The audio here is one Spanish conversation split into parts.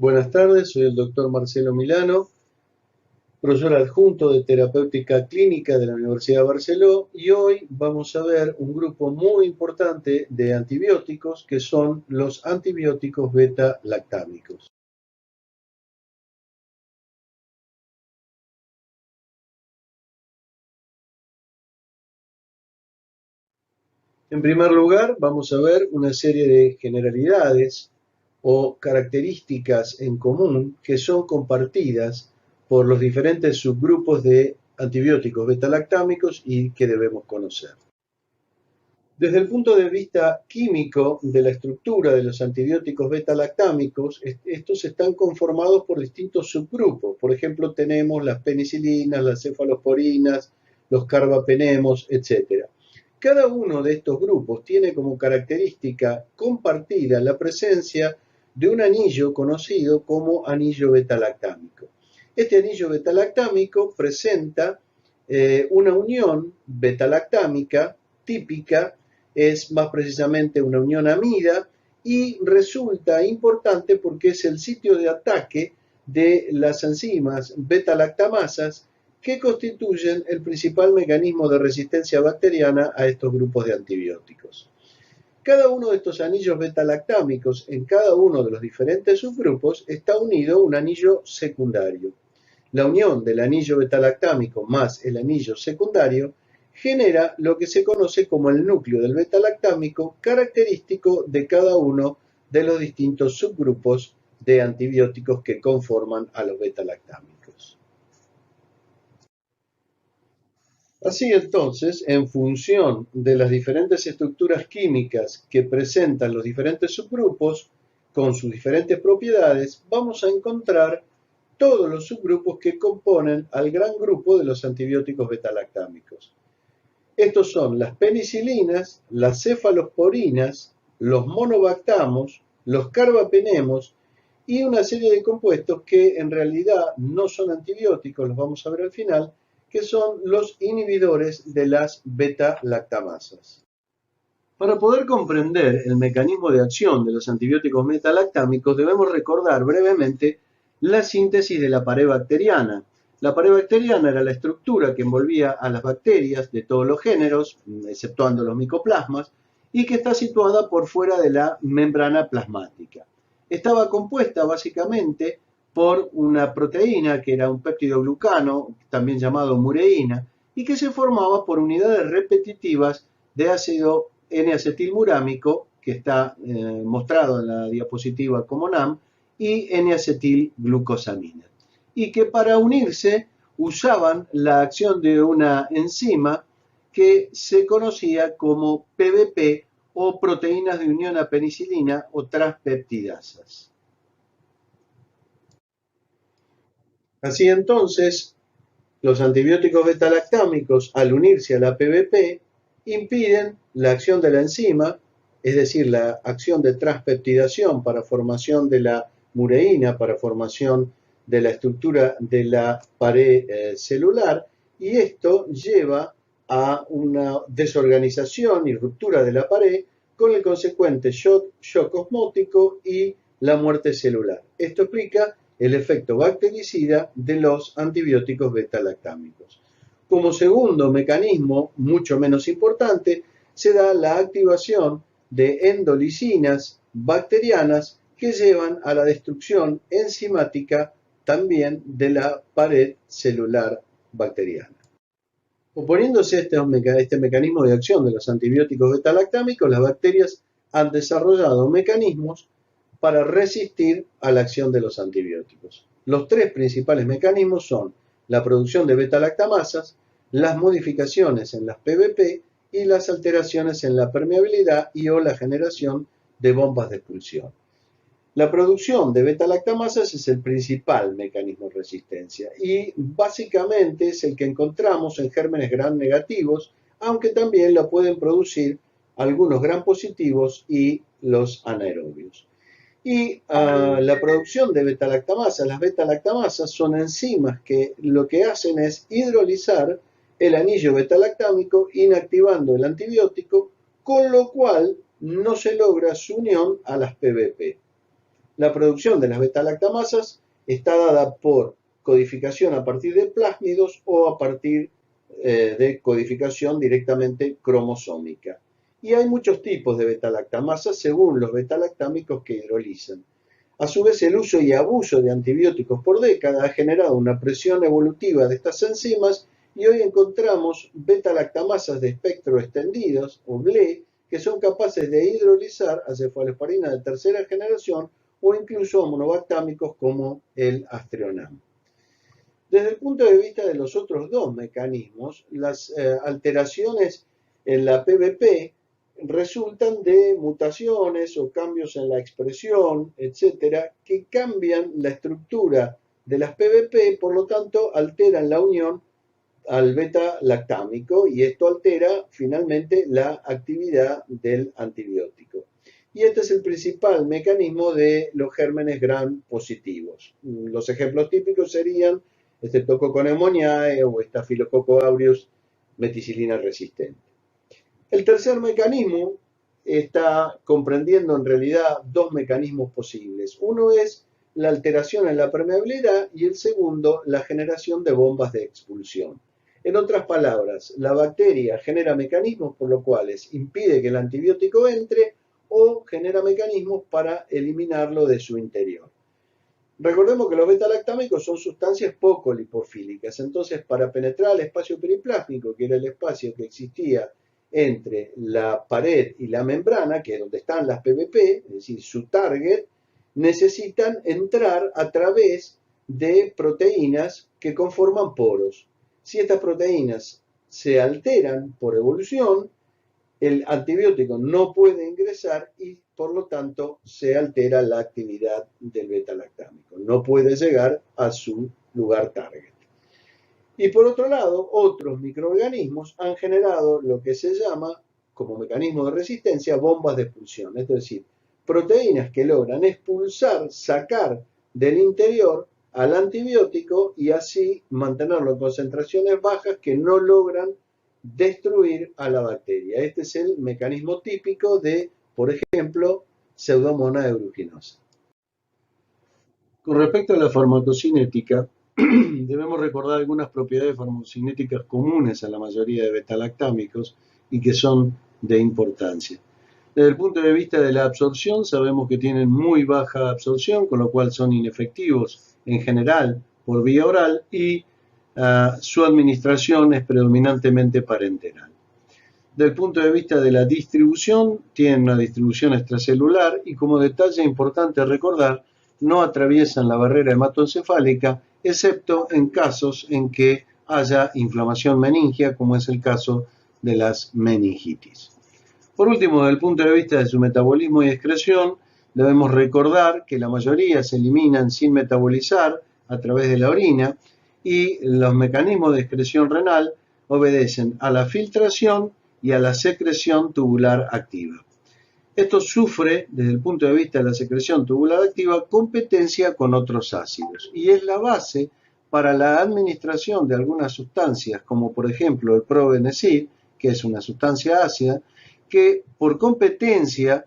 Buenas tardes, soy el doctor Marcelo Milano, profesor adjunto de Terapéutica Clínica de la Universidad de Barceló, y hoy vamos a ver un grupo muy importante de antibióticos que son los antibióticos beta-lactámicos. En primer lugar, vamos a ver una serie de generalidades o características en común que son compartidas por los diferentes subgrupos de antibióticos beta-lactámicos y que debemos conocer. Desde el punto de vista químico de la estructura de los antibióticos beta-lactámicos, estos están conformados por distintos subgrupos. Por ejemplo, tenemos las penicilinas, las cefalosporinas, los carbapenemos, etc. Cada uno de estos grupos tiene como característica compartida la presencia de un anillo conocido como anillo beta-lactámico. Este anillo beta-lactámico presenta una unión beta-lactámica típica, es más precisamente una unión amida y resulta importante porque es el sitio de ataque de las enzimas beta-lactamasas que constituyen el principal mecanismo de resistencia bacteriana a estos grupos de antibióticos. Cada uno de estos anillos beta-lactámicos en cada uno de los diferentes subgrupos está unido a un anillo secundario. La unión del anillo beta-lactámico más el anillo secundario genera lo que se conoce como el núcleo del beta-lactámico característico de cada uno de los distintos subgrupos de antibióticos que conforman a los beta-lactámicos. Así entonces, en función de las diferentes estructuras químicas que presentan los diferentes subgrupos, con sus diferentes propiedades, vamos a encontrar todos los subgrupos que componen al gran grupo de los antibióticos beta-lactámicos. Estos son las penicilinas, las cefalosporinas, los monobactamos, los carbapenemos y una serie de compuestos que en realidad no son antibióticos, los vamos a ver al final, que son los inhibidores de las beta-lactamasas. Para poder comprender el mecanismo de acción de los antibióticos beta-lactámicos, debemos recordar brevemente la síntesis de la pared bacteriana. La pared bacteriana era la estructura que envolvía a las bacterias de todos los géneros, exceptuando los micoplasmas, y que está situada por fuera de la membrana plasmática. Estaba compuesta básicamente por una proteína que era un péptidoglucano, también llamado mureína, y que se formaba por unidades repetitivas de ácido N-acetilmurámico, que está mostrado en la diapositiva como NAM, y N-acetilglucosamina, y que para unirse usaban la acción de una enzima que se conocía como PBP o proteínas de unión a penicilina o transpeptidasas. Así entonces, los antibióticos beta-lactámicos, al unirse a la PBP, impiden la acción de la enzima, es decir, la acción de transpeptidación para formación de la mureína, para formación de la estructura de la pared celular, y esto lleva a una desorganización y ruptura de la pared con el consecuente shock osmótico y la muerte celular. Esto explica el efecto bactericida de los antibióticos beta-lactámicos. Como segundo mecanismo, mucho menos importante, se da la activación de endolicinas bacterianas que llevan a la destrucción enzimática también de la pared celular bacteriana. Oponiéndose a este mecanismo de acción de los antibióticos beta-lactámicos, las bacterias han desarrollado mecanismos para resistir a la acción de los antibióticos. Los tres principales mecanismos son la producción de beta-lactamasas, las modificaciones en las PBP y las alteraciones en la permeabilidad y o la generación de bombas de expulsión. La producción de beta-lactamasas es el principal mecanismo de resistencia y básicamente es el que encontramos en gérmenes gram negativos, aunque también la pueden producir algunos gram positivos y los anaerobios. Y la producción de beta-lactamasas, las beta-lactamasas son enzimas que lo que hacen es hidrolizar el anillo beta-lactámico inactivando el antibiótico, con lo cual no se logra su unión a las PBP. La producción de las beta-lactamasas está dada por codificación a partir de plásmidos o a partir de codificación directamente cromosómica. Y hay muchos tipos de beta-lactamasas según los beta-lactámicos que hidrolizan. A su vez, el uso y abuso de antibióticos por décadas ha generado una presión evolutiva de estas enzimas y hoy encontramos beta-lactamasas de espectro extendidos, o BLE, que son capaces de hidrolizar a cefalosporina de tercera generación o incluso a monobactámicos como el Aztreonam. Desde el punto de vista de los otros dos mecanismos, las alteraciones en la PBP resultan de mutaciones o cambios en la expresión, etcétera, que cambian la estructura de las PBP, por lo tanto alteran la unión al beta-lactámico y esto altera finalmente la actividad del antibiótico. Y este es el principal mecanismo de los gérmenes gram positivos. Los ejemplos típicos serían Streptococcus pneumoniae o Staphylococcus aureus meticilina resistente. El tercer mecanismo está comprendiendo en realidad dos mecanismos posibles. Uno es la alteración en la permeabilidad y el segundo, la generación de bombas de expulsión. En otras palabras, la bacteria genera mecanismos por los cuales impide que el antibiótico entre o genera mecanismos para eliminarlo de su interior. Recordemos que los beta-lactámicos son sustancias poco lipofílicas, entonces para penetrar al espacio periplásmico, que era el espacio que existía entre la pared y la membrana, que es donde están las PBP, es decir, su target, necesitan entrar a través de proteínas que conforman poros. Si estas proteínas se alteran por evolución, el antibiótico no puede ingresar y por lo tanto se altera la actividad del beta-lactámico. No puede llegar a su lugar target. Y por otro lado, otros microorganismos han generado lo que se llama, como mecanismo de resistencia, bombas de expulsión. Es decir, proteínas que logran expulsar, sacar del interior al antibiótico y así mantenerlo en concentraciones bajas que no logran destruir a la bacteria. Este es el mecanismo típico de, por ejemplo, Pseudomonas aeruginosa. Con respecto a la farmacocinética, debemos recordar algunas propiedades farmacocinéticas comunes a la mayoría de beta-lactámicos y que son de importancia. Desde el punto de vista de la absorción, sabemos que tienen muy baja absorción, con lo cual son inefectivos en general por vía oral y su administración es predominantemente parenteral. Desde el punto de vista de la distribución, tienen una distribución extracelular y como detalle importante a recordar, no atraviesan la barrera hematoencefálica, excepto en casos en que haya inflamación meningia, como es el caso de las meningitis. Por último, desde el punto de vista de su metabolismo y excreción, debemos recordar que la mayoría se eliminan sin metabolizar a través de la orina y los mecanismos de excreción renal obedecen a la filtración y a la secreción tubular activa. Esto sufre, desde el punto de vista de la secreción tubular activa, competencia con otros ácidos y es la base para la administración de algunas sustancias, como por ejemplo el probenecid, que es una sustancia ácida, que por competencia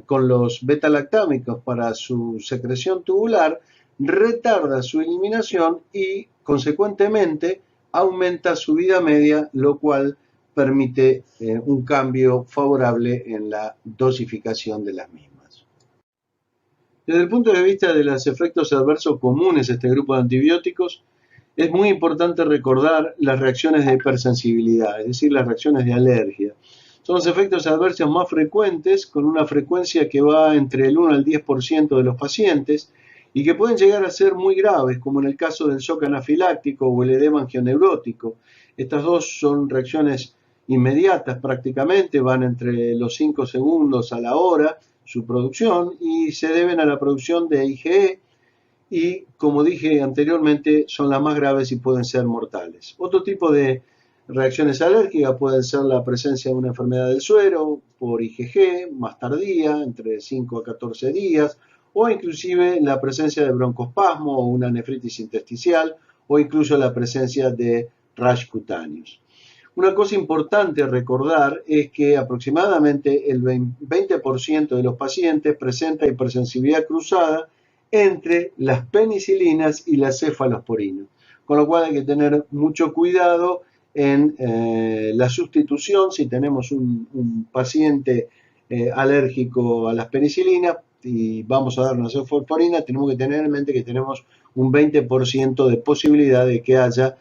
con los beta-lactámicos para su secreción tubular, retarda su eliminación y, consecuentemente, aumenta su vida media, lo cual permite un cambio favorable en la dosificación de las mismas. Desde el punto de vista de los efectos adversos comunes a este grupo de antibióticos, es muy importante recordar las reacciones de hipersensibilidad, es decir, las reacciones de alergia. Son los efectos adversos más frecuentes, con una frecuencia que va entre el 1 al 10% de los pacientes y que pueden llegar a ser muy graves, como en el caso del shock anafiláctico o el edema angioneurótico. Estas dos son reacciones inmediatas prácticamente, van entre los 5 segundos a la hora su producción y se deben a la producción de IgE y, como dije anteriormente, son las más graves y pueden ser mortales. Otro tipo de reacciones alérgicas pueden ser la presencia de una enfermedad del suero por IgG más tardía, entre 5 a 14 días, o inclusive la presencia de broncoespasmo o una nefritis intersticial, o incluso la presencia de rash cutáneos. Una cosa importante recordar es que aproximadamente el 20% de los pacientes presenta hipersensibilidad cruzada entre las penicilinas y las cefalosporinas, con lo cual hay que tener mucho cuidado en la sustitución. Si tenemos un paciente alérgico a las penicilinas y vamos a dar una cefalosporina, tenemos que tener en mente que tenemos un 20% de posibilidad de que haya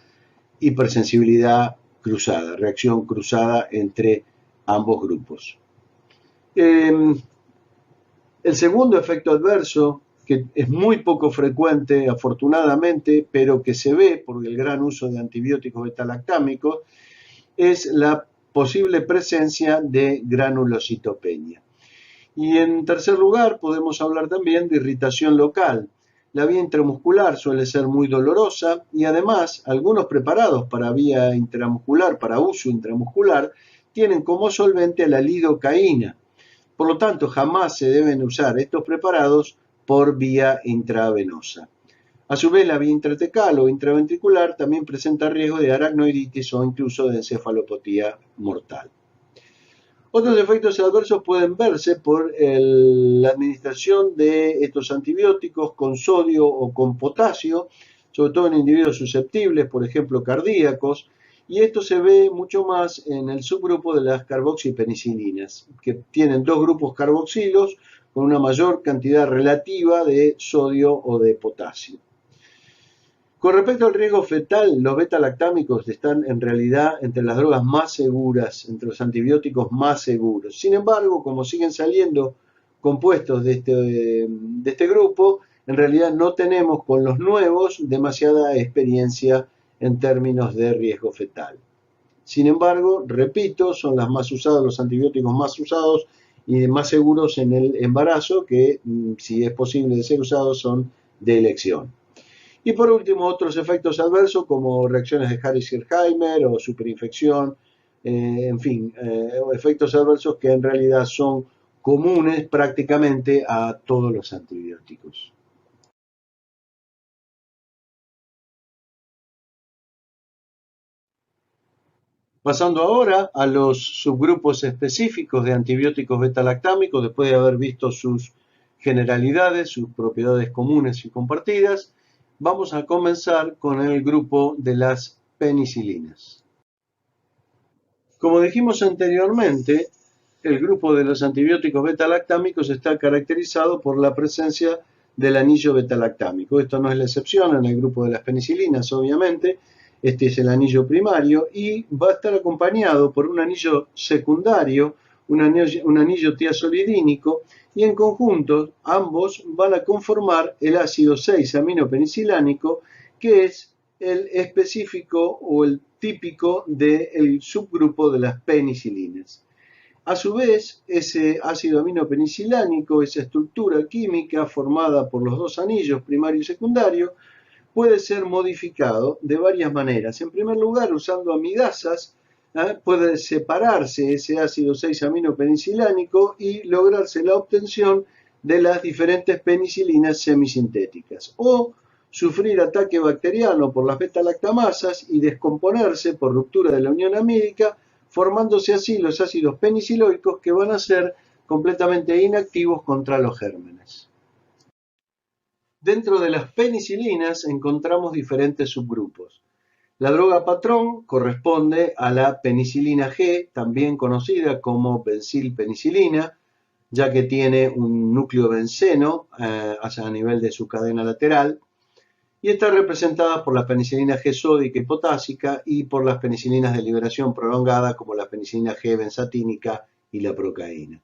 hipersensibilidad cruzada, reacción cruzada entre ambos grupos. El segundo efecto adverso, que es muy poco frecuente afortunadamente, pero que se ve por el gran uso de antibióticos beta-lactámicos, es la posible presencia de granulocitopenia. Y en tercer lugar podemos hablar también de irritación local. La vía intramuscular suele ser muy dolorosa y además algunos preparados para vía intramuscular, para uso intramuscular, tienen como solvente la lidocaína. Por lo tanto, jamás se deben usar estos preparados por vía intravenosa. A su vez, la vía intratecal o intraventricular también presenta riesgo de aracnoiditis o incluso de encefalopatía mortal. Otros efectos adversos pueden verse por la administración de estos antibióticos con sodio o con potasio, sobre todo en individuos susceptibles, por ejemplo, cardíacos, y esto se ve mucho más en el subgrupo de las carboxipenicilinas, que tienen dos grupos carboxilos con una mayor cantidad relativa de sodio o de potasio. Con respecto al riesgo fetal, los beta-lactámicos están en realidad entre las drogas más seguras, entre los antibióticos más seguros. Sin embargo, como siguen saliendo compuestos de este grupo, en realidad no tenemos con los nuevos demasiada experiencia en términos de riesgo fetal. Sin embargo, repito, son las más usadas, los antibióticos más usados y más seguros en el embarazo, que si es posible de ser usados son de elección. Y por último, otros efectos adversos como reacciones de Harris-Herxheimer o superinfección, en fin, efectos adversos que en realidad son comunes prácticamente a todos los antibióticos. Pasando ahora a los subgrupos específicos de antibióticos beta-lactámicos, después de haber visto sus generalidades, sus propiedades comunes y compartidas, vamos a comenzar con el grupo de las penicilinas. Como dijimos anteriormente, el grupo de los antibióticos beta-lactámicos está caracterizado por la presencia del anillo beta-lactámico. Esto no es la excepción en el grupo de las penicilinas, obviamente. Este es el anillo primario y va a estar acompañado por un anillo secundario, un anillo tiazolidínico, y en conjunto ambos van a conformar el ácido 6-aminopenicilánico, que es el específico o el típico del subgrupo de las penicilinas. A su vez, ese ácido aminopenicilánico, esa estructura química formada por los dos anillos primario y secundario, puede ser modificado de varias maneras. En primer lugar, usando amidasas, puede separarse ese ácido 6-aminopenicilánico y lograrse la obtención de las diferentes penicilinas semisintéticas. O sufrir ataque bacteriano por las beta-lactamasas y descomponerse por ruptura de la unión amídica, formándose así los ácidos peniciloicos que van a ser completamente inactivos contra los gérmenes. Dentro de las penicilinas encontramos diferentes subgrupos. La droga patrón corresponde a la penicilina G, también conocida como benzilpenicilina, ya que tiene un núcleo benceno a nivel de su cadena lateral, y está representada por la penicilina G sódica y potásica y por las penicilinas de liberación prolongada como la penicilina G benzatínica y la procaína.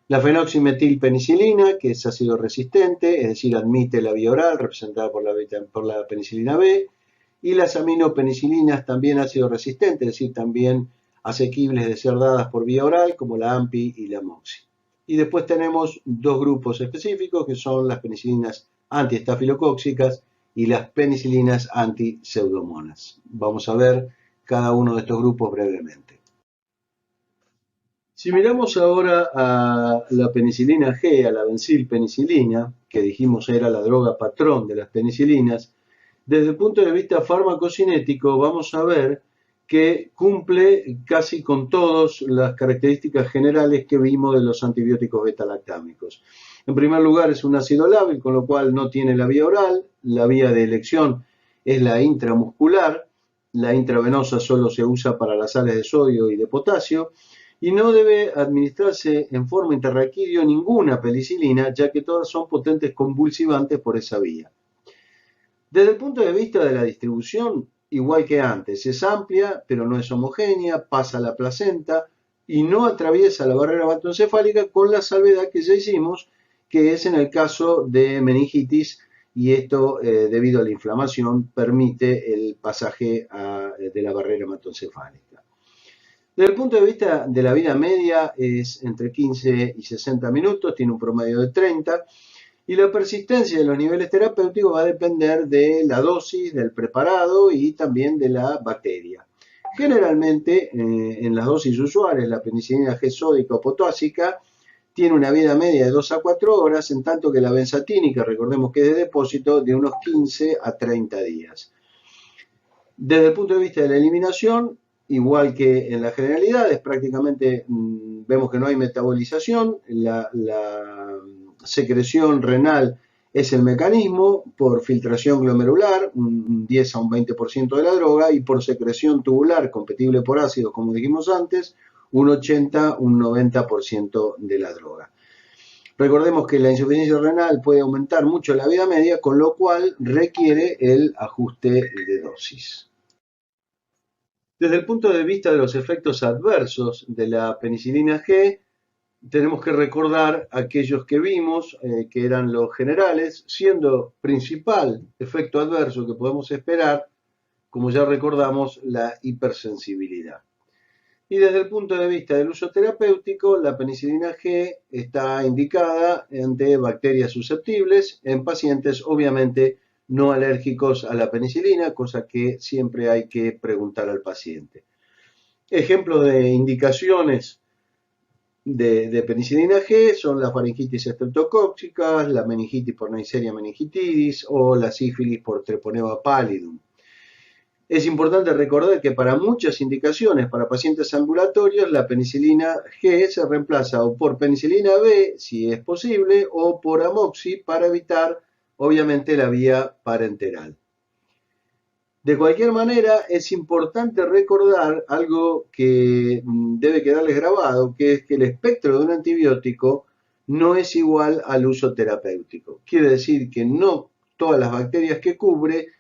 La fenoximetilpenicilina, que es ácido resistente, es decir, admite la vía oral, representada por la penicilina B, y las aminopenicilinas también ácido resistente, es decir, también asequibles de ser dadas por vía oral, como la AMPI y la MOXI. Y después tenemos dos grupos específicos, que son las penicilinas antiestafilocóccicas y las penicilinas anti-pseudomonas. Vamos a ver cada uno de estos grupos brevemente. Si miramos ahora a la penicilina G, a la benzilpenicilina, que dijimos era la droga patrón de las penicilinas, desde el punto de vista farmacocinético vamos a ver que cumple casi con todas las características generales que vimos de los antibióticos beta-lactámicos. En primer lugar, es un ácido lábil, con lo cual no tiene la vía oral. La vía de elección es la intramuscular. La intravenosa solo se usa para las sales de sodio y de potasio. Y no debe administrarse en forma intrarraquídeo ninguna penicilina, ya que todas son potentes convulsivantes por esa vía. Desde el punto de vista de la distribución, igual que antes, es amplia, pero no es homogénea, pasa la placenta y no atraviesa la barrera hematoencefálica, con la salvedad que ya hicimos, que es en el caso de meningitis, y esto, debido a la inflamación, permite el pasaje de la barrera hematoencefálica. Desde el punto de vista de la vida media, es entre 15 y 60 minutos, tiene un promedio de 30, y la persistencia de los niveles terapéuticos va a depender de la dosis, del preparado y también de la bacteria. Generalmente, en las dosis usuales, la penicilina G sódica o potásica tiene una vida media de 2 a 4 horas, en tanto que la benzatínica, recordemos que es de depósito, de unos 15 a 30 días. Desde el punto de vista de la eliminación, igual que en la generalidad, es prácticamente, vemos que no hay metabolización, la secreción renal es el mecanismo, por filtración glomerular, un 10 a un 20% de la droga, y por secreción tubular, competible por ácidos, como dijimos antes, un 80 a un 90% de la droga. Recordemos que la insuficiencia renal puede aumentar mucho la vida media, con lo cual requiere el ajuste de dosis. Desde el punto de vista de los efectos adversos de la penicilina G, tenemos que recordar aquellos que vimos, que eran los generales, siendo principal efecto adverso que podemos esperar, como ya recordamos, la hipersensibilidad. Y desde el punto de vista del uso terapéutico, la penicilina G está indicada ante bacterias susceptibles en pacientes obviamente no alérgicos a la penicilina, cosa que siempre hay que preguntar al paciente. Ejemplos de indicaciones de penicilina G son las faringitis estreptocóccicas, la meningitis por Neisseria meningitidis o la sífilis por Treponema pallidum. Es importante recordar que para muchas indicaciones para pacientes ambulatorios, la penicilina G se reemplaza o por penicilina B, si es posible, o por amoxi para evitar, obviamente, la vía parenteral. De cualquier manera, es importante recordar algo que debe quedarles grabado, que es que el espectro de un antibiótico no es igual al uso terapéutico. Quiere decir que no todas las bacterias que cubre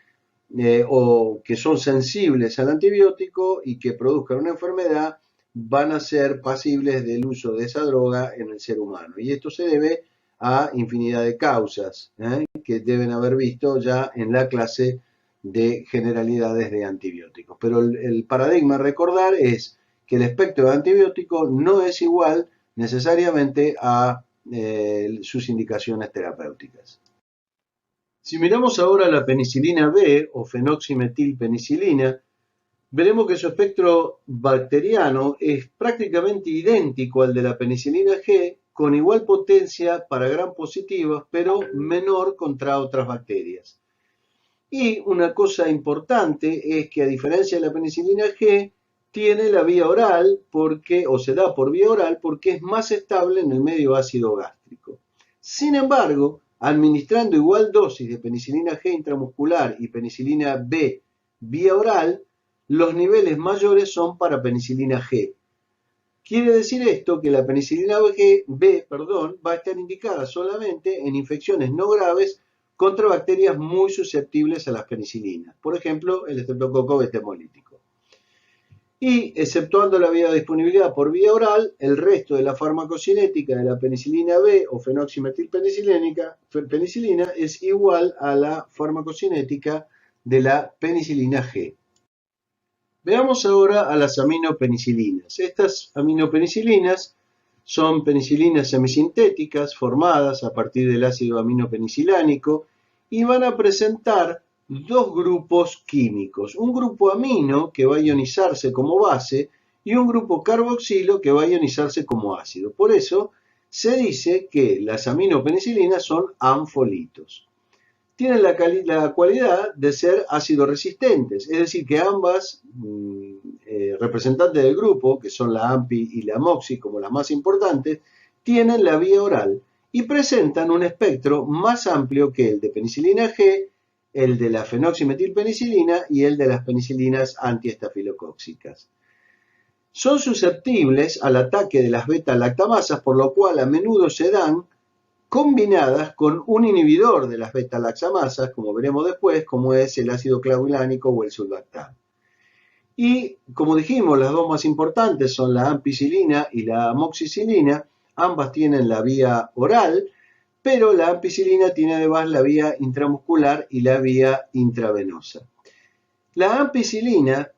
o que son sensibles al antibiótico y que produzcan una enfermedad van a ser pasibles del uso de esa droga en el ser humano. Y esto se debe a infinidad de causas que deben haber visto ya en la clase de generalidades de antibióticos. Pero el paradigma a recordar es que el espectro de antibióticos no es igual necesariamente a sus indicaciones terapéuticas. Si miramos ahora la penicilina B o fenoximetilpenicilina, veremos que su espectro bacteriano es prácticamente idéntico al de la penicilina G, con igual potencia para gram positivos, pero menor contra otras bacterias. Y una cosa importante es que, a diferencia de la penicilina G, tiene la vía oral o se da por vía oral porque es más estable en el medio ácido gástrico. Sin embargo, administrando igual dosis de penicilina G intramuscular y penicilina B vía oral, los niveles mayores son para penicilina G. Quiere decir esto que la penicilina B va a estar indicada solamente en infecciones no graves contra bacterias muy susceptibles a las penicilinas, por ejemplo, el estreptococo beta hemolítico. Y, exceptuando la vía de disponibilidad por vía oral, el resto de la farmacocinética de la penicilina B o fenoximetilpenicilina es igual a la farmacocinética de la penicilina G. Veamos ahora a las aminopenicilinas. Estas aminopenicilinas son penicilinas semisintéticas formadas a partir del ácido aminopenizilánico y van a presentar dos grupos químicos, un grupo amino que va a ionizarse como base y un grupo carboxilo que va a ionizarse como ácido. Por eso se dice que las aminopenicilinas son anfolitos. tienen la cualidad de ser ácido resistentes, es decir, que ambas representantes del grupo, que son la AMPI y la MOXI como las más importantes, tienen la vía oral y presentan un espectro más amplio que el de penicilina G, el de la fenoximetilpenicilina y el de las penicilinas antiestafilocóxicas. Son susceptibles al ataque de las beta-lactamasas, por lo cual a menudo se dan combinadas con un inhibidor de las beta-lactamasas, como veremos después, como es el ácido clavulánico o el sulbactam. Y como dijimos, las dos más importantes son la ampicilina y la amoxicilina. Ambas tienen la vía oral, pero la ampicilina tiene además la vía intramuscular y la vía intravenosa. La ampicilina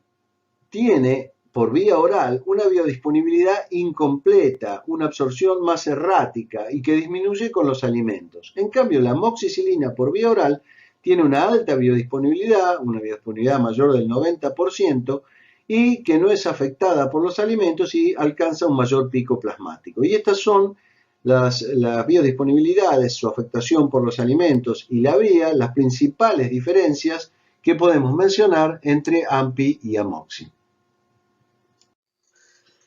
tiene por vía oral una biodisponibilidad incompleta, una absorción más errática y que disminuye con los alimentos. En cambio, la amoxicilina por vía oral tiene una alta biodisponibilidad, una biodisponibilidad mayor del 90%, y que no es afectada por los alimentos y alcanza un mayor pico plasmático. Y estas son las biodisponibilidades, su afectación por los alimentos y la vía, las principales diferencias que podemos mencionar entre AMPI y amoxi.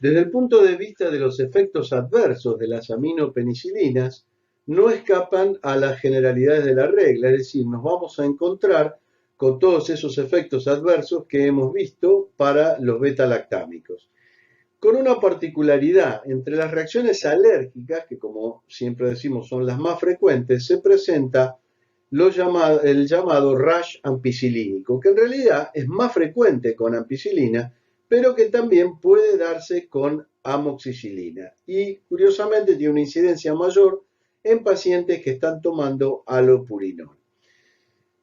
Desde el punto de vista de los efectos adversos de las aminopenicilinas, no escapan a las generalidades de la regla, es decir, nos vamos a encontrar con todos esos efectos adversos que hemos visto para los beta-lactámicos. Con una particularidad, entre las reacciones alérgicas, que como siempre decimos son las más frecuentes, se presenta el llamado rash ampicilínico, que en realidad es más frecuente con ampicilina, pero que también puede darse con amoxicilina y curiosamente tiene una incidencia mayor en pacientes que están tomando allopurinol.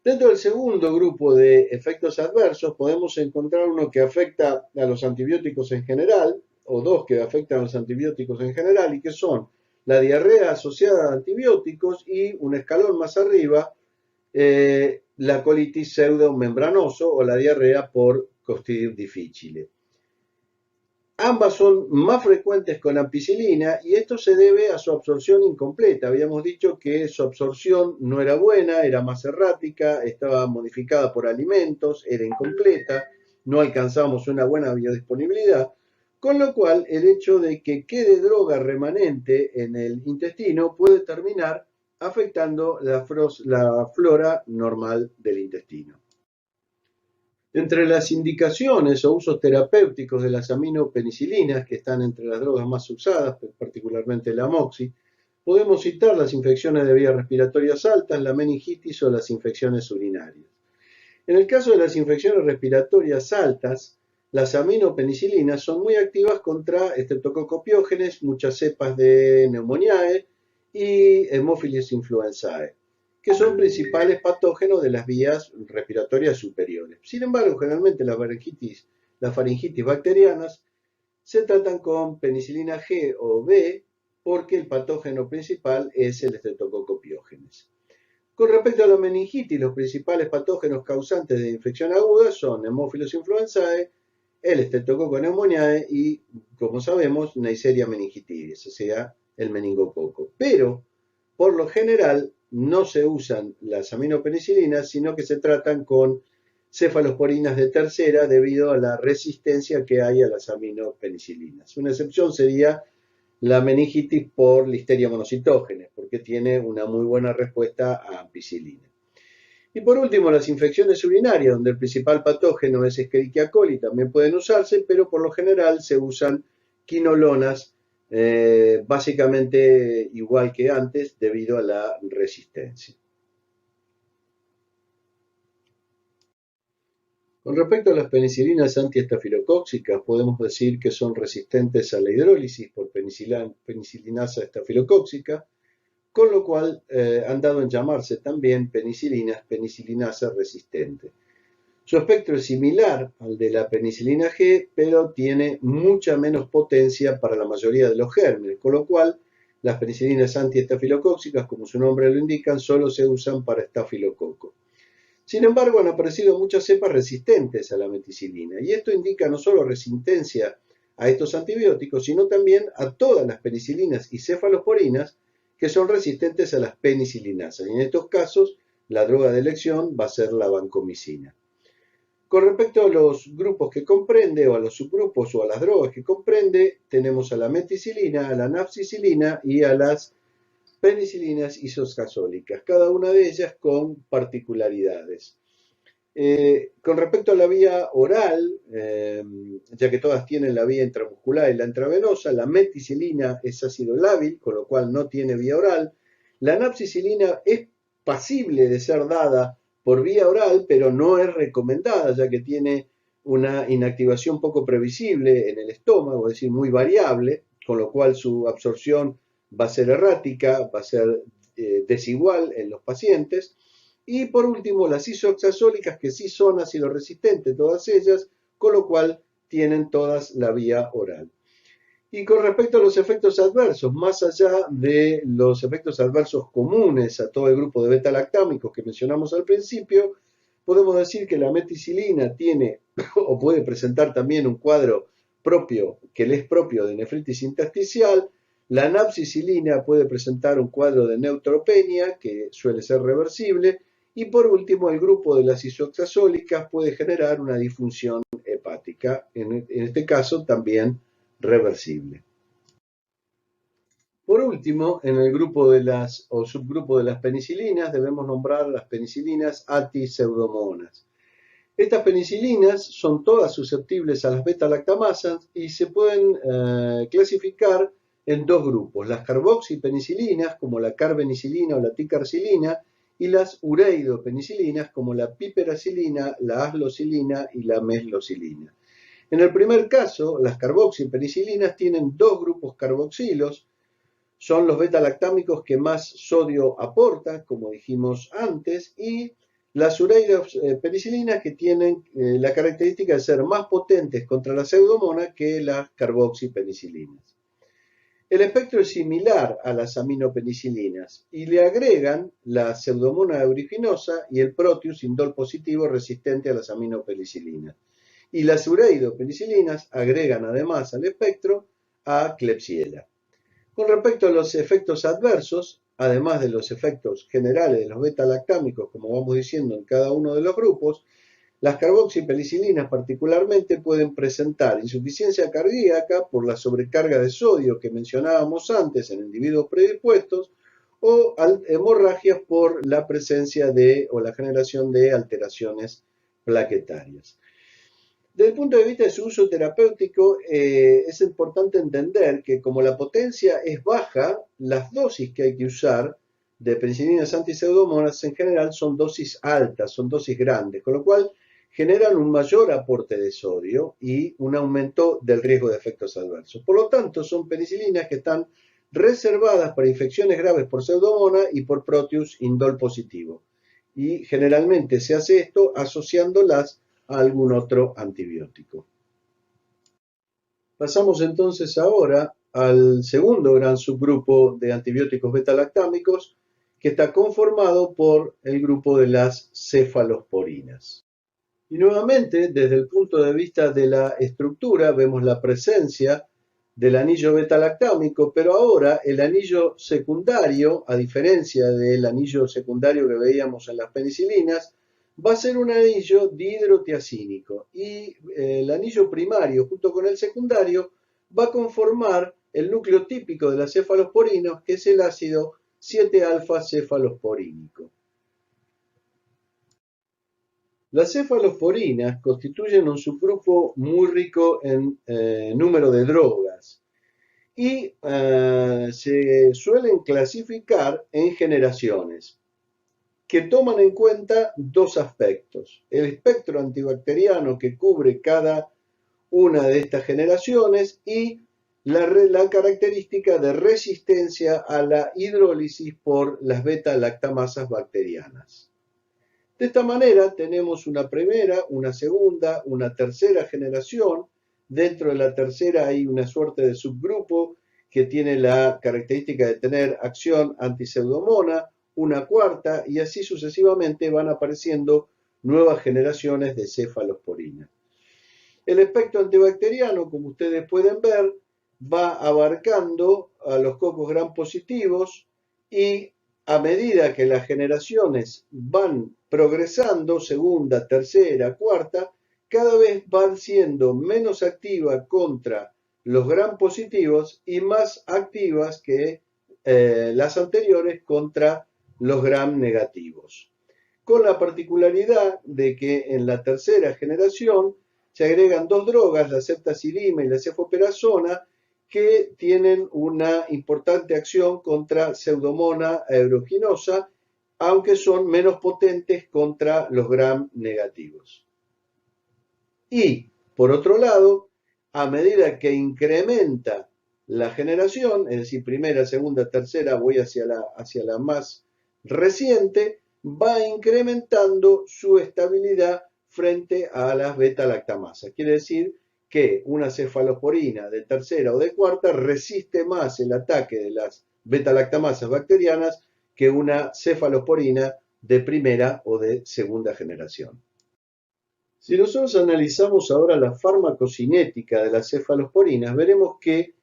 Dentro del segundo grupo de efectos adversos podemos encontrar uno que afecta a los antibióticos en general, o dos que afectan a los antibióticos en general, y que son la diarrea asociada a antibióticos y un escalón más arriba, la colitis pseudomembranoso o la diarrea por Clostridium difficile. Ambas son más frecuentes con ampicilina y esto se debe a su absorción incompleta. Habíamos dicho que su absorción no era buena, era más errática, estaba modificada por alimentos, era incompleta, no alcanzamos una buena biodisponibilidad, con lo cual el hecho de que quede droga remanente en el intestino puede terminar afectando la flora normal del intestino. Entre las indicaciones o usos terapéuticos de las aminopenicilinas, que están entre las drogas más usadas, particularmente la amoxi, podemos citar las infecciones de vías respiratorias altas, la meningitis o las infecciones urinarias. En el caso de las infecciones respiratorias altas, las aminopenicilinas son muy activas contra Streptococcus, muchas cepas de Pneumoniae y Haemophilus influenzae, que son principales patógenos de las vías respiratorias superiores. Sin embargo, generalmente las faringitis bacterianas se tratan con penicilina G o B porque el patógeno principal es el Streptococcus pyogenes. Con respecto a la meningitis, los principales patógenos causantes de infección aguda son Haemophilus influenzae, el Streptococcus pneumoniae y, como sabemos, Neisseria meningitidis, o sea, el meningococo. Pero, por lo general, no se usan las aminopenicilinas, sino que se tratan con cefalosporinas de tercera debido a la resistencia que hay a las aminopenicilinas. Una excepción sería la meningitis por Listeria monocytogenes, porque tiene una muy buena respuesta a ampicilina. Y por último, las infecciones urinarias, donde el principal patógeno es Escherichia coli, también pueden usarse, pero por lo general se usan quinolonas, básicamente igual que antes, debido a la resistencia. Con respecto a las penicilinas antiestafilocóxicas, podemos decir que son resistentes a la hidrólisis por penicilinasa estafilocóxica, con lo cual han dado en llamarse también penicilinasa resistente. Su espectro es similar al de la penicilina G, pero tiene mucha menos potencia para la mayoría de los gérmenes, con lo cual las penicilinas antiestafilocóxicas, como su nombre lo indica, solo se usan para estafilococo. Sin embargo, han aparecido muchas cepas resistentes a la meticilina, y esto indica no solo resistencia a estos antibióticos, sino también a todas las penicilinas y cefalosporinas que son resistentes a las penicilinasas. Y en estos casos la droga de elección va a ser la vancomicina. Con respecto a los grupos que comprende, o a los subgrupos, o a las drogas que comprende, tenemos a la meticilina, a la nafcicilina y a las penicilinas isoscazólicas, cada una de ellas con particularidades. Con respecto a la vía oral, ya que todas tienen la vía intramuscular y la intravenosa, la meticilina es ácido lábil, con lo cual no tiene vía oral. La nafcicilina es pasible de ser dada por vía oral, pero no es recomendada, ya que tiene una inactivación poco previsible en el estómago, es decir, muy variable, con lo cual su absorción va a ser errática, va a ser desigual en los pacientes. Y por último, las isoxazólicas, que sí son ácido resistentes, todas ellas, con lo cual tienen todas la vía oral. Y con respecto a los efectos adversos, más allá de los efectos adversos comunes a todo el grupo de beta-lactámicos que mencionamos al principio, podemos decir que la meticilina tiene o puede presentar también un cuadro propio, que le es propio de nefritis intersticial. La nafcicilina puede presentar un cuadro de neutropenia, que suele ser reversible. Y por último, el grupo de las isoxazólicas puede generar una disfunción hepática, en este caso también reversible. Por último, en el grupo de las o subgrupo de las penicilinas debemos nombrar las penicilinas antiseudomonas. Estas penicilinas son todas susceptibles a las beta-lactamasas y se pueden clasificar en dos grupos, las carboxipenicilinas como la carbenicilina o la ticarcilina y las ureidopenicilinas como la piperacilina, la aslocilina y la meslocilina. En el primer caso, las carboxipenicilinas tienen dos grupos carboxilos, son los beta-lactámicos que más sodio aportan, como dijimos antes, y las ureidopenicilinas que tienen la característica de ser más potentes contra la pseudomonas que las carboxipenicilinas. El espectro es similar a las aminopenicilinas y le agregan la pseudomonas aeruginosa y el proteus indol positivo resistente a las aminopenicilinas. Y las ureidopenicilinas agregan además al espectro a Klebsiella. Con respecto a los efectos adversos, además de los efectos generales de los beta-lactámicos, como vamos diciendo en cada uno de los grupos, las carboxipenicilinas particularmente pueden presentar insuficiencia cardíaca por la sobrecarga de sodio que mencionábamos antes en individuos predispuestos o hemorragias por la presencia de o la generación de alteraciones plaquetarias. Desde el punto de vista de su uso terapéutico, es importante entender que como la potencia es baja, las dosis que hay que usar de penicilinas antiseudomonas en general son dosis altas, son dosis grandes, con lo cual generan un mayor aporte de sodio y un aumento del riesgo de efectos adversos. Por lo tanto, son penicilinas que están reservadas para infecciones graves por pseudomonas y por proteus indol positivo. Y generalmente se hace esto asociándolas a algún otro antibiótico. Pasamos entonces ahora al segundo gran subgrupo de antibióticos beta-lactámicos, que está conformado por el grupo de las cefalosporinas. Y nuevamente, desde el punto de vista de la estructura, vemos la presencia del anillo beta-lactámico, pero ahora el anillo secundario, a diferencia del anillo secundario que veíamos en las penicilinas, va a ser un anillo dihidrotiazínico y el anillo primario junto con el secundario va a conformar el núcleo típico de las cefalosporinas, que es el ácido 7-alfa-cefalosporínico. Las cefalosporinas constituyen un subgrupo muy rico en número de drogas y se suelen clasificar en generaciones que toman en cuenta dos aspectos: el espectro antibacteriano que cubre cada una de estas generaciones y la característica de resistencia a la hidrólisis por las beta-lactamasas bacterianas. De esta manera tenemos una primera, una segunda, una tercera generación. Dentro de la tercera hay una suerte de subgrupo que tiene la característica de tener acción antipseudomona, una cuarta, y así sucesivamente van apareciendo nuevas generaciones de cefalosporina. El espectro antibacteriano, como ustedes pueden ver, va abarcando a los cocos gram positivos y a medida que las generaciones van progresando, segunda, tercera, cuarta, cada vez van siendo menos activas contra los gram positivos y más activas que las anteriores contra los gram negativos. Con la particularidad de que en la tercera generación se agregan dos drogas, la ceftazidima y la cefoperazona, que tienen una importante acción contra Pseudomonas aeruginosa, aunque son menos potentes contra los gram negativos. Y, por otro lado, a medida que incrementa la generación, es decir, primera, segunda, tercera, voy hacia la más reciente, va incrementando su estabilidad frente a las beta-lactamasas. Quiere decir que una cefalosporina de tercera o de cuarta resiste más el ataque de las beta-lactamasas bacterianas que una cefalosporina de primera o de segunda generación. Si nosotros analizamos ahora la farmacocinética de las cefalosporinas, veremos que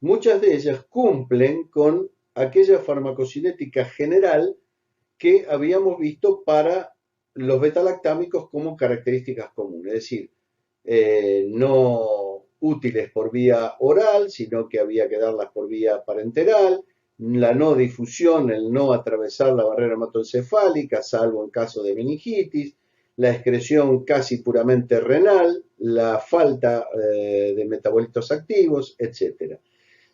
muchas de ellas cumplen con aquella farmacocinética general que habíamos visto para los betalactámicos como características comunes, es decir, no útiles por vía oral, sino que había que darlas por vía parenteral, la no difusión, el no atravesar la barrera hematoencefálica, salvo en caso de meningitis, la excreción casi puramente renal, la falta de metabolitos activos, etc.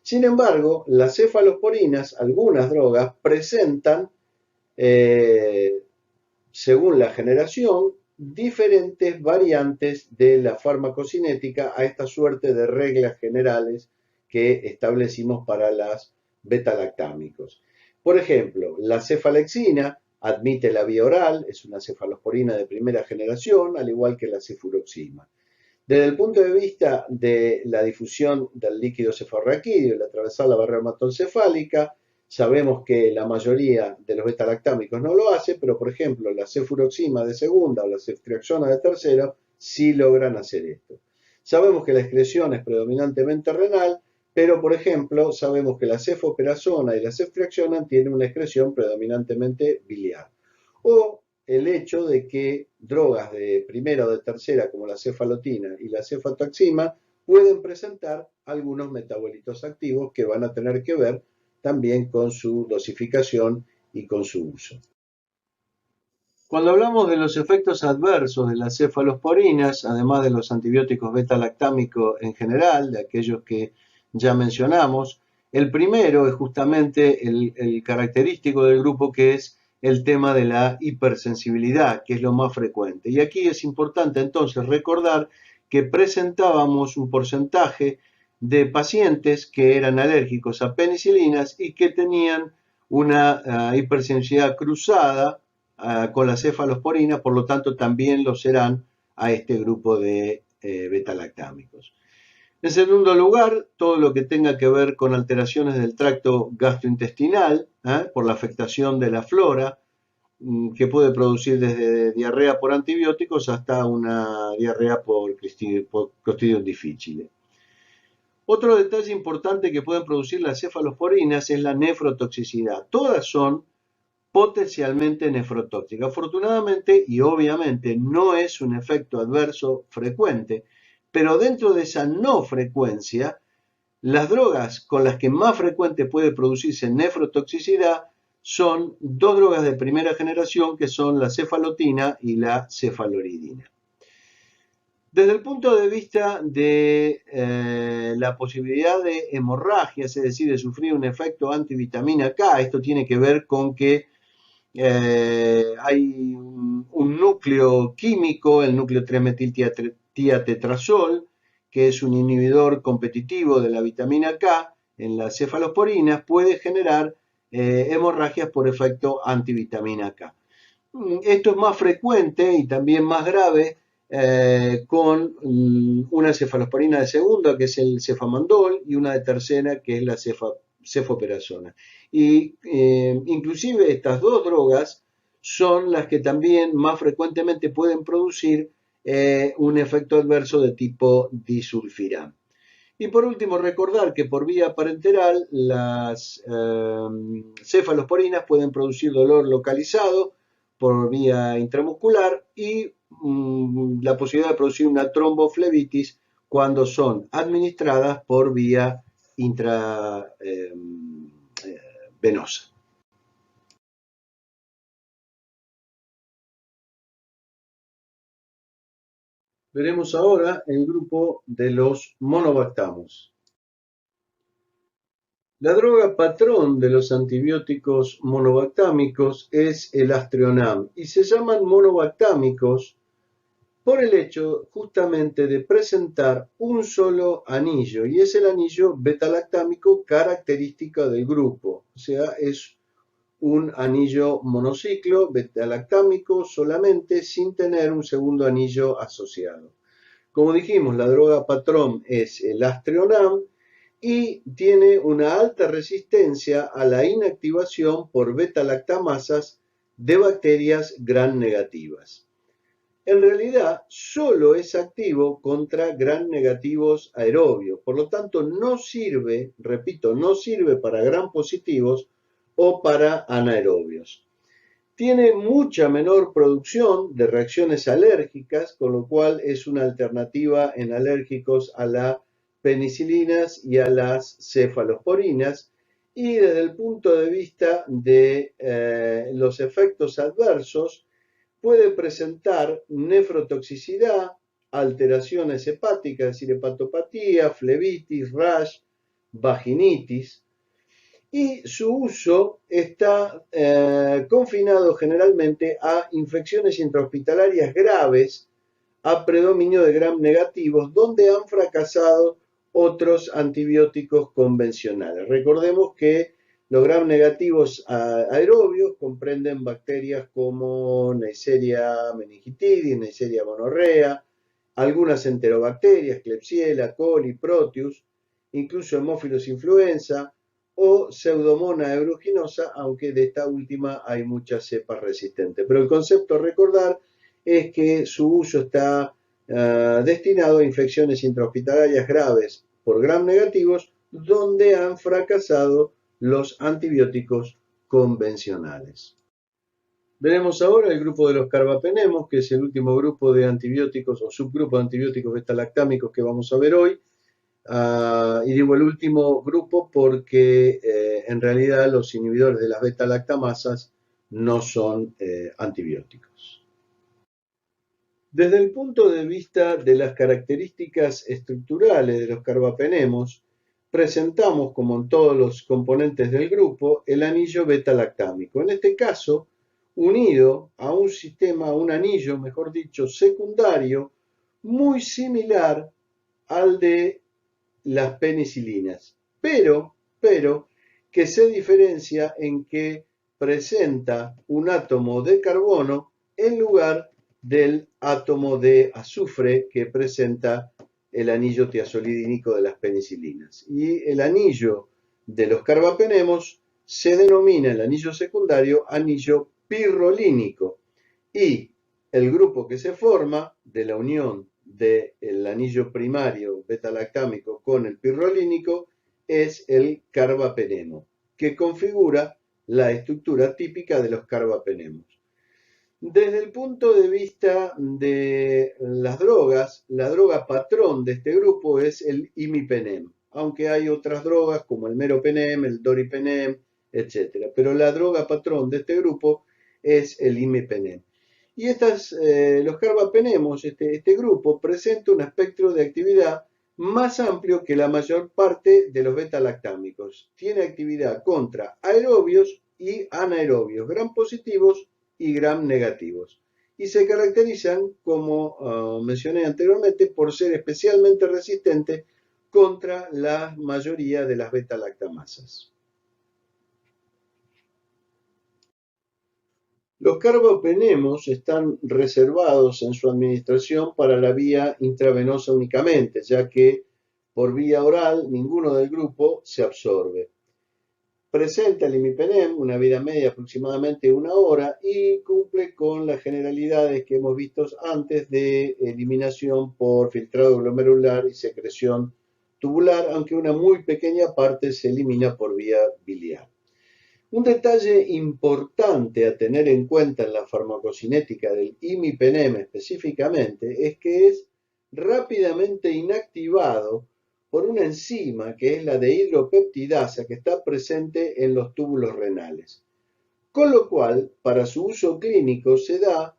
Sin embargo, las cefalosporinas, algunas drogas, presentan, según la generación, diferentes variantes de la farmacocinética a esta suerte de reglas generales que establecimos para las betalactámicos. Por ejemplo, la cefalexina admite la vía oral, es una cefalosporina de primera generación, al igual que la cefuroxima. Desde el punto de vista de la difusión del líquido cefalorraquídeo, el atravesar la barrera hematoencefálica, sabemos que la mayoría de los betalactámicos no lo hace, pero por ejemplo la cefuroxima de segunda o la ceftriaxona de tercera sí logran hacer esto. Sabemos que la excreción es predominantemente renal, pero por ejemplo sabemos que la cefoperazona y la ceftriaxona tienen una excreción predominantemente biliar. O el hecho de que drogas de primera o de tercera como la cefalotina y la cefotaxima pueden presentar algunos metabolitos activos que van a tener que ver también con su dosificación y con su uso. Cuando hablamos de los efectos adversos de las cefalosporinas, además de los antibióticos beta-lactámicos en general, de aquellos que ya mencionamos, el primero es justamente el característico del grupo, que es el tema de la hipersensibilidad, que es lo más frecuente. Y aquí es importante entonces recordar que presentábamos un porcentaje de pacientes que eran alérgicos a penicilinas y que tenían una hipersensibilidad cruzada con la cefalosporina, por lo tanto también lo serán a este grupo de betalactámicos. En segundo lugar, todo lo que tenga que ver con alteraciones del tracto gastrointestinal, por la afectación de la flora, que puede producir desde diarrea por antibióticos hasta una diarrea por Clostridium difficile. Otro detalle importante que pueden producir las cefalosporinas es la nefrotoxicidad. Todas son potencialmente nefrotóxicas. Afortunadamente y obviamente no es un efecto adverso frecuente, pero dentro de esa no frecuencia, las drogas con las que más frecuente puede producirse nefrotoxicidad son dos drogas de primera generación, que son la cefalotina y la cefaloridina. Desde el punto de vista de la posibilidad de hemorragias, es decir, de sufrir un efecto antivitamina K, esto tiene que ver con que hay un núcleo químico, el núcleo 3-metiltiatetrazol, que es un inhibidor competitivo de la vitamina K en las cefalosporinas, puede generar hemorragias por efecto antivitamina K. Esto es más frecuente y también más grave con una cefalosporina de segunda, que es el cefamandol, y una de tercera, que es la cefoperazona. Y inclusive estas dos drogas son las que también más frecuentemente pueden producir un efecto adverso de tipo disulfiram. Y por último, recordar que por vía parenteral las cefalosporinas pueden producir dolor localizado por vía intramuscular y la posibilidad de producir una tromboflebitis cuando son administradas por vía intravenosa. Veremos ahora el grupo de los monobactamos. La droga patrón de los antibióticos monobactámicos es el Aztreonam y se llaman monobactámicos por el hecho justamente de presentar un solo anillo y es el anillo betalactámico característico del grupo, o sea, es un anillo monociclo betalactámico solamente sin tener un segundo anillo asociado. Como dijimos, la droga patrón es el Aztreonam y tiene una alta resistencia a la inactivación por beta-lactamasas de bacterias gram negativas. En realidad, solo es activo contra gram negativos aerobios, por lo tanto no sirve, repito, no sirve para gram positivos o para anaerobios. Tiene mucha menor producción de reacciones alérgicas, con lo cual es una alternativa en alérgicos a las penicilinas y a las cefalosporinas. Y desde el punto de vista de los efectos adversos, puede presentar nefrotoxicidad, alteraciones hepáticas, es decir, hepatopatía, flebitis, rash, vaginitis, y su uso está confinado generalmente a infecciones intrahospitalarias graves, a predominio de gram negativos, donde han fracasado otros antibióticos convencionales. Recordemos que los gram negativos aerobios comprenden bacterias como Neisseria meningitidis, Neisseria gonorrea, algunas enterobacterias, Klebsiella, coli, Proteus, incluso Haemophilus influenza, o Pseudomonas aeruginosa, aunque de esta última hay muchas cepas resistentes. Pero el concepto a recordar es que su uso está destinado a infecciones intrahospitalarias graves por gram negativos, donde han fracasado los antibióticos convencionales. Veremos ahora el grupo de los carbapenemos, que es el último grupo de antibióticos o subgrupo de antibióticos beta-lactámicos que vamos a ver hoy. Y digo el último grupo porque en realidad los inhibidores de las beta-lactamasas no son antibióticos. Desde el punto de vista de las características estructurales de los carbapenemos, presentamos, como en todos los componentes del grupo, el anillo beta-lactámico. En este caso, unido a un sistema, a un anillo, mejor dicho, secundario, muy similar al de las penicilinas, pero que se diferencia en que presenta un átomo de carbono en lugar del átomo de azufre que presenta el anillo tiazolidínico de las penicilinas. Y el anillo de los carbapenemos se denomina, el anillo secundario, anillo pirrolínico. Y el grupo que se forma de la unión del anillo primario beta-lactámico con el pirrolínico es el carbapenemo, que configura la estructura típica de los carbapenemos. Desde el punto de vista de las drogas, la droga patrón de este grupo es el imipenem, aunque hay otras drogas como el meropenem, el doripenem, etc. Pero la droga patrón de este grupo es el imipenem. Y los carbapenemos, este grupo, presenta un espectro de actividad más amplio que la mayor parte de los beta-lactámicos. Tiene actividad contra aerobios y anaerobios, gram positivos y gram negativos. Y se caracterizan, como mencioné anteriormente, por ser especialmente resistentes contra la mayoría de las beta-lactamasas. Los carbapenemos están reservados en su administración para la vía intravenosa únicamente, ya que por vía oral ninguno del grupo se absorbe. Presenta el imipenem una vida media de aproximadamente 1 hora y cumple con las generalidades que hemos visto antes de eliminación por filtrado glomerular y secreción tubular, aunque una muy pequeña parte se elimina por vía biliar. Un detalle importante a tener en cuenta en la farmacocinética del imipenem específicamente es que es rápidamente inactivado por una enzima que es la dehidropeptidasa que está presente en los túbulos renales. Con lo cual, para su uso clínico se da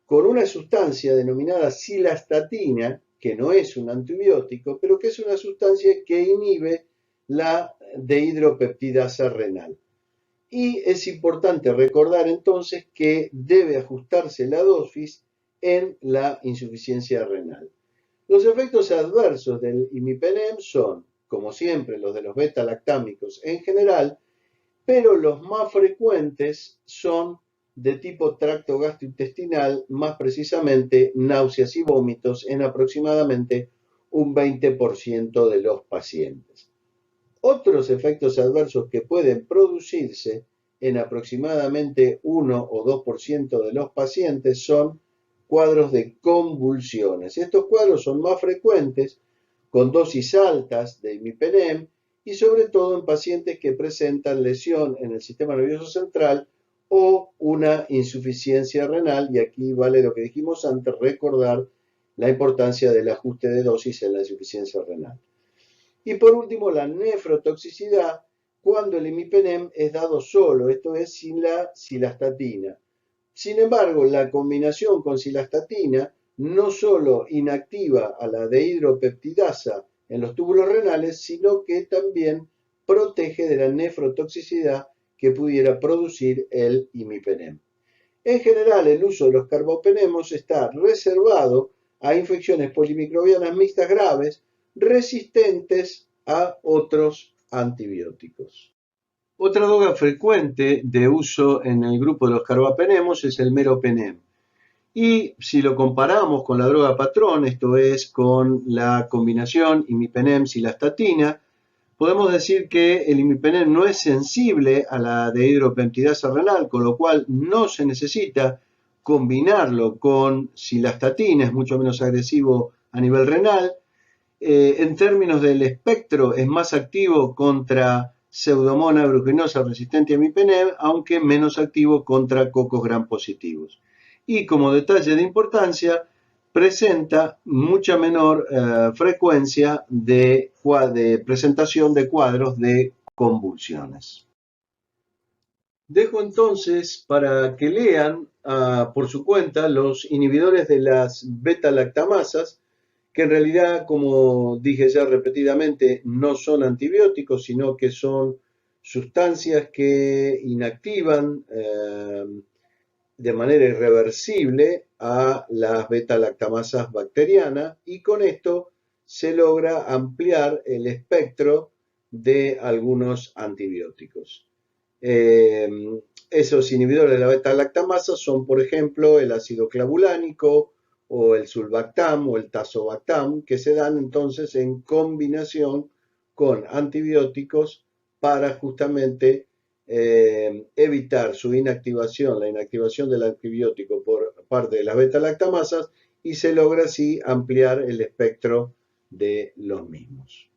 con una sustancia denominada cilastatina, que no es un antibiótico, pero que es una sustancia que inhibe la dehidropeptidasa renal. Y es importante recordar entonces que debe ajustarse la dosis en la insuficiencia renal. Los efectos adversos del imipenem son, como siempre, los de los beta-lactámicos en general, pero los más frecuentes son de tipo tracto gastrointestinal, más precisamente náuseas y vómitos en aproximadamente un 20% de los pacientes. Otros efectos adversos que pueden producirse en aproximadamente 1 o 2% de los pacientes son cuadros de convulsiones. Estos cuadros son más frecuentes con dosis altas de imipenem y sobre todo en pacientes que presentan lesión en el sistema nervioso central o una insuficiencia renal, y aquí vale lo que dijimos antes, recordar la importancia del ajuste de dosis en la insuficiencia renal. Y por último, la nefrotoxicidad cuando el imipenem es dado solo, esto es sin la cilastatina. Sin embargo, la combinación con cilastatina no solo inactiva a la dehidropeptidasa en los túbulos renales, sino que también protege de la nefrotoxicidad que pudiera producir el imipenem. En general, el uso de los carbapenemos está reservado a infecciones polimicrobianas mixtas graves resistentes a otros antibióticos. Otra droga frecuente de uso en el grupo de los carbapenemos es el meropenem. Y si lo comparamos con la droga patrón, esto es con la combinación imipenem-cilastatina, podemos decir que el imipenem no es sensible a la dehidropeptidasa renal, con lo cual no se necesita combinarlo con cilastatina, es mucho menos agresivo a nivel renal. En términos del espectro, es más activo contra Pseudomonas aeruginosa resistente a imipenem, aunque menos activo contra cocos gram positivos. Y como detalle de importancia, presenta mucha menor frecuencia de presentación de cuadros de convulsiones. Dejo entonces para que lean por su cuenta los inhibidores de las beta-lactamasas, que en realidad, como dije ya repetidamente, no son antibióticos, sino que son sustancias que inactivan de manera irreversible a las beta-lactamasas bacterianas, y con esto se logra ampliar el espectro de algunos antibióticos. Esos inhibidores de la beta-lactamasa son, por ejemplo, el ácido clavulánico o el sulbactam o el tazobactam, que se dan entonces en combinación con antibióticos para justamente evitar su inactivación, la inactivación del antibiótico por parte de las beta-lactamasas, y se logra así ampliar el espectro de los mismos.